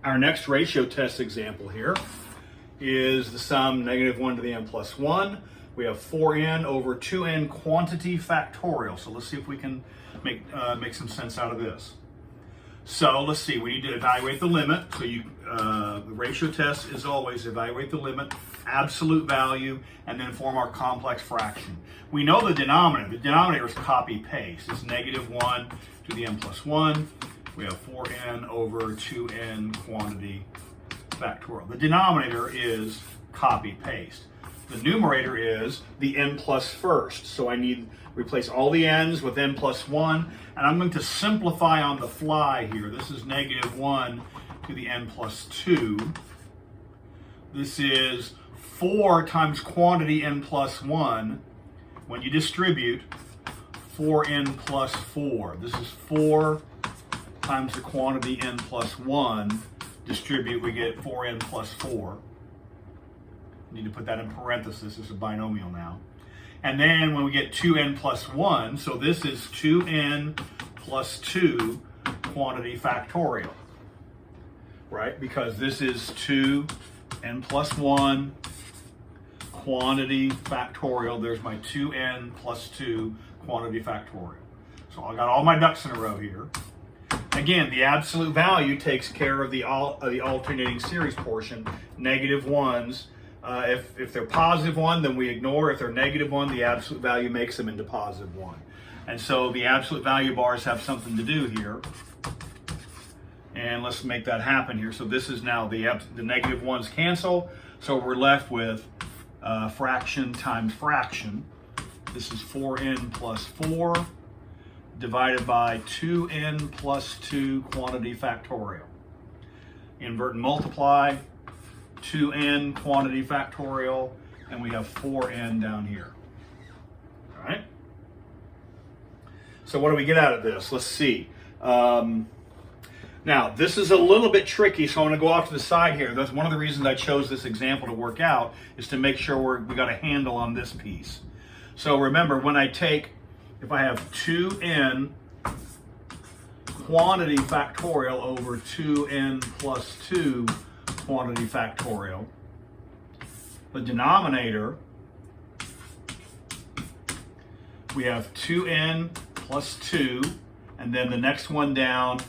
Our next ratio test example here is the sum -1 to the n plus 1. We have 4n over 2n quantity factorial. So let's see if we can make some sense out of this. So let's see, we need to evaluate the limit. So the ratio test is always evaluate the limit, absolute value, and then form our complex fraction. We know the denominator. The denominator is copy-paste. It's -1 to the n plus 1. We have 4n over 2n quantity factorial. The denominator is copy-paste. The numerator is the n plus first. So I need replace all the n's with n plus 1. And I'm going to simplify on the fly here. This is -1 to the n plus 2. This is 4 times quantity n plus 1. When you distribute, 4n plus 4. This is 4 times the quantity n plus 1. Distribute, we get 4n plus 4. Need to put that in parentheses. It's a binomial now. And then when we get 2n plus 1, so this is 2n plus 2 quantity factorial, right? Because this is 2n plus 1 quantity factorial. There's my 2n plus 2 quantity factorial. So I got all my ducks in a row here. Again, the absolute value takes care of the alternating series portion, -1s. If they're +1, then we ignore. If they're -1, the absolute value makes them into +1. And so the absolute value bars have something to do here. And let's make that happen here. So this is now the -1s cancel. So we're left with fraction times fraction. This is 4n plus 4 divided by 2n plus 2 quantity factorial. Invert and multiply. 2n quantity factorial, and we have 4n down here. All right? So what do we get out of this? Let's see. Now, this is a little bit tricky, so I'm going to go off to the side here. That's one of the reasons I chose this example to work out, is to make sure we got a handle on this piece. So remember, when I take, if I have 2n quantity factorial over 2n plus 2 quantity factorial, the denominator, we have 2n plus 2, and then the next one down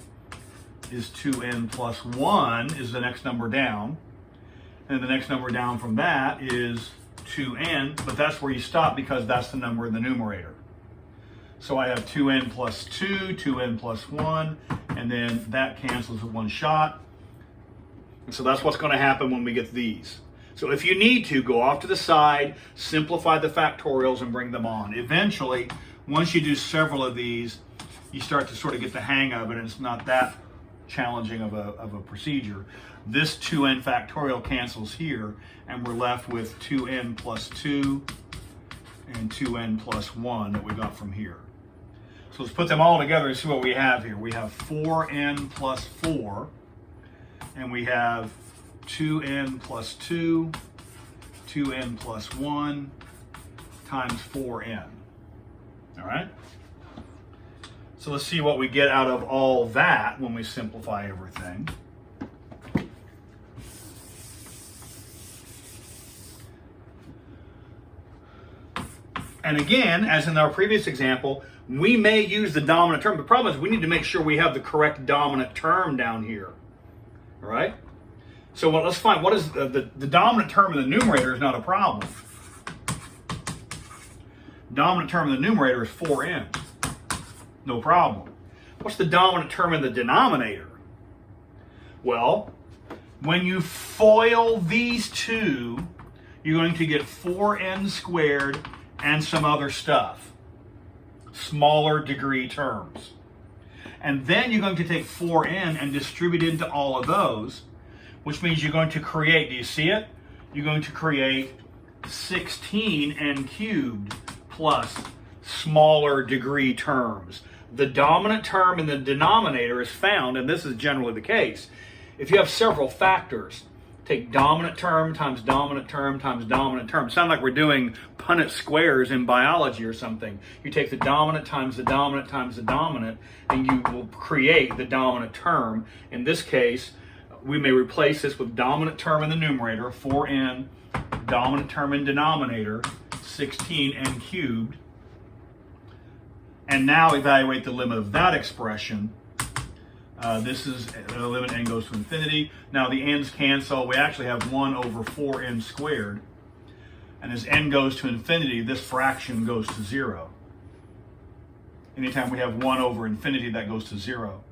is 2n plus 1 is the next number down, and the next number down from that is 2n, but that's where you stop because that's the number in the numerator. So I have 2n plus 2, 2n plus 1, and then that cancels at one shot. And so that's what's going to happen when we get these. So if you need to, go off to the side, simplify the factorials, and bring them on. Eventually, once you do several of these, you start to sort of get the hang of it, and it's not that challenging of a procedure. This 2n factorial cancels here, and we're left with 2n plus 2 and 2n plus 1 that we got from here. So let's put them all together and see what we have here. We have 4n plus 4, and we have 2n plus 2, 2n plus 1 times 4n. All right? So let's see what we get out of all that when we simplify everything. And again, as in our previous example, we may use the dominant term. The problem is we need to make sure we have the correct dominant term down here. All right? So let's find what is the dominant term in the numerator is not a problem. Dominant term in the numerator is 4n. No problem. What's the dominant term in the denominator? Well, when you FOIL these two, you're going to get 4n squared and some other stuff. Smaller degree terms. And then you're going to take 4n and distribute it into all of those, which means you're going to create, do you see it? You're going to create 16n cubed plus smaller degree terms. The dominant term in the denominator is found, and this is generally the case, if you have several factors. Take dominant term times dominant term times dominant term. Sound like we're doing Punnett squares in biology or something. You take the dominant times the dominant times the dominant, and you will create the dominant term. In this case, we may replace this with dominant term in the numerator, 4n, dominant term in denominator, 16n cubed. And now evaluate the limit of that expression. This is the limit n goes to infinity. Now the n's cancel. We actually have 1 over 4n squared. And as n goes to infinity, this fraction goes to 0. Anytime we have 1 over infinity, that goes to 0.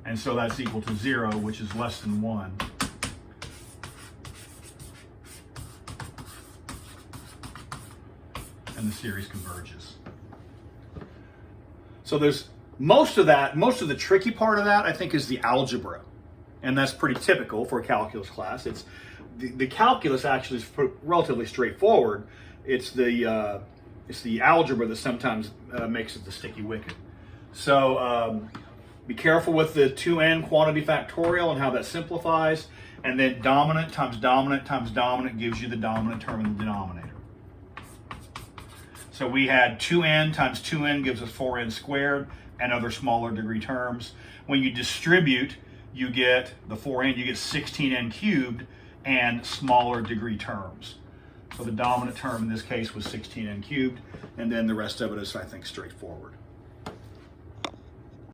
And so that's equal to 0, which is less than 1. And the series converges. So there's most of the tricky part of that, I think, is the algebra. And that's pretty typical for a calculus class. It's the calculus actually is relatively straightforward. It's the algebra that sometimes makes it the sticky wicket. So be careful with the 2n quantity factorial and how that simplifies. And then dominant times dominant times dominant gives you the dominant term in the denominator. So we had 2n times 2n gives us 4n squared and other smaller degree terms. When you distribute, you get the 4n, you get 16n cubed and smaller degree terms. So the dominant term in this case was 16n cubed, and then the rest of it is, I think, straightforward.